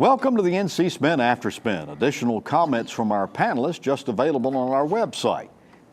Welcome to the NC Spin After Spin. Additional comments from our panelists just available on our website.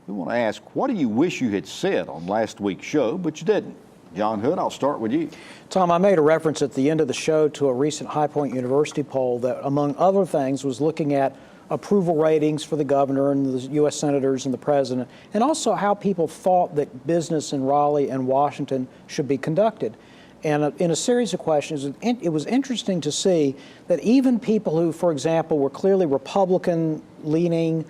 We want to ask, what do you wish you had said on last week's show, but you didn't? John Hood, I'll start with you. Tom, I made a reference at the end of the show to a recent High Point University poll that, among other things, was looking at approval ratings for the governor and the U.S. senators and the president, and also how people thought that business in Raleigh and Washington should be conducted. And in a series of questions, it was interesting to see that even people who, for example, were clearly Republican-leaning,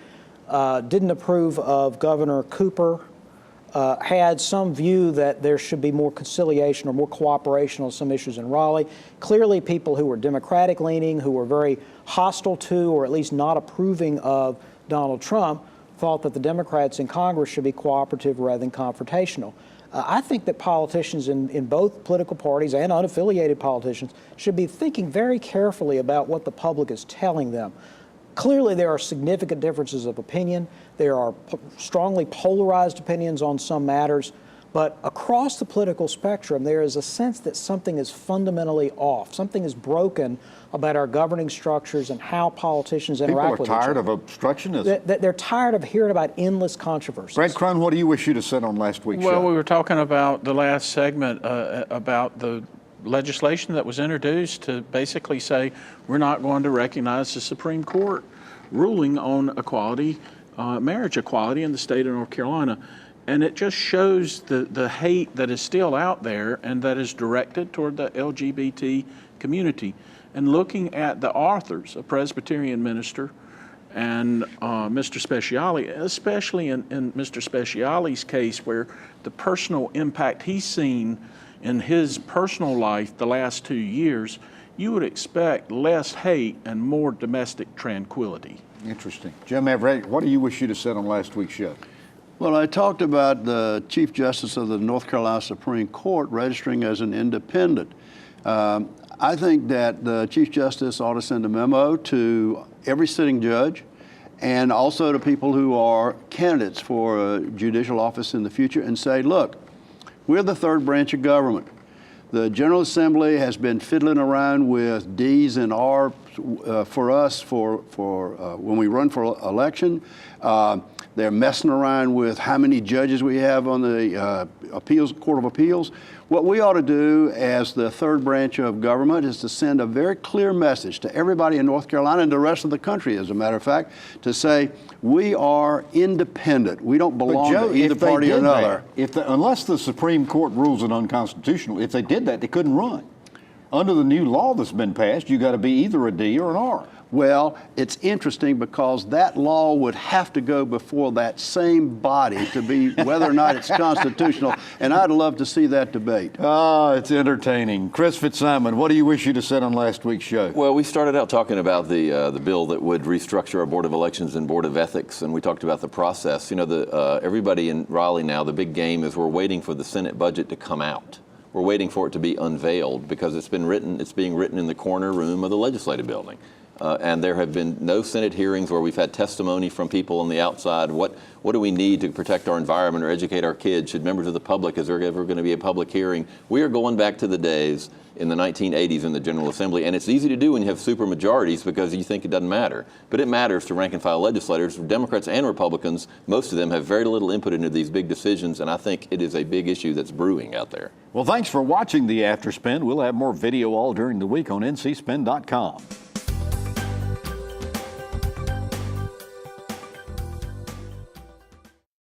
didn't approve of Governor Cooper, had some view that there should be more conciliation or more cooperation on some issues in Raleigh. Clearly, people who were Democratic-leaning, who were very hostile to or at least not approving of Donald Trump, thought that the Democrats in Congress should be cooperative rather than confrontational. I think that politicians in both political parties and unaffiliated politicians should be thinking very carefully about what the public is telling them. Clearly, there are significant differences of opinion. There are strongly polarized opinions on some matters. But across the political spectrum, there is a sense that something is fundamentally off. Something is broken about our governing structures and how politicians interact with each other. People are tired of obstructionism. They're tired of hearing about endless controversies. Brad Crone, what do you wish you'd have said on last week's show? Well, we were talking about the last segment about the legislation that was introduced to basically say we're not going to recognize the Supreme Court ruling on equality, marriage equality in the state of North Carolina. And it just shows the hate that is still out there and that is directed toward the LGBT community. And looking at the authors, a Presbyterian minister and Mr. Speciale, especially in Mr. Speciale's case where the personal impact he's seen in his personal life the last 2 years, you would expect less hate and more domestic tranquility. Interesting. Jim Everett, what do you wish you'd have said on last week's show? Well, I talked about the Chief Justice of the North Carolina Supreme Court registering as an independent. I think that the Chief Justice ought to send a memo to every sitting judge and also to people who are candidates for a judicial office in the future and say, look, we're the third branch of government. The General Assembly has been fiddling around with D's and R's for us for when we run for election. They're messing around with how many judges we have on the Court of Appeals. What we ought to do as the third branch of government is to send a very clear message to everybody in North Carolina and the rest of the country, as a matter of fact, to say we are independent. We don't belong to either party or another. Unless the Supreme Court rules it unconstitutional, if they did that, they couldn't run. Under the new law that's been passed, you got to be either a D or an R. Well, it's interesting because that law would have to go before that same body to be whether or not it's constitutional, and I'd love to see that debate. Ah, it's entertaining. Chris Fitzsimon, what do you wish you'd have said on last week's show? Well, we started out talking about the bill that would restructure our Board of Elections and Board of Ethics, and we talked about the process. You know, everybody in Raleigh now, the big game is we're waiting for the Senate budget to come out. We're waiting for it to be unveiled because it's being written in the corner room of the legislative building. And there have been no Senate hearings where we've had testimony from people on the outside. What do we need to protect our environment or educate our kids? Should members of the public, is there ever going to be a public hearing? We are going back to the days in the 1980s in the General Assembly, and it's easy to do when you have super majorities because you think it doesn't matter. But it matters to rank and file legislators. Democrats and Republicans, most of them have very little input into these big decisions, and I think it is a big issue that's brewing out there. Well, thanks for watching the After Spin. We'll have more video all during the week on ncspin.com.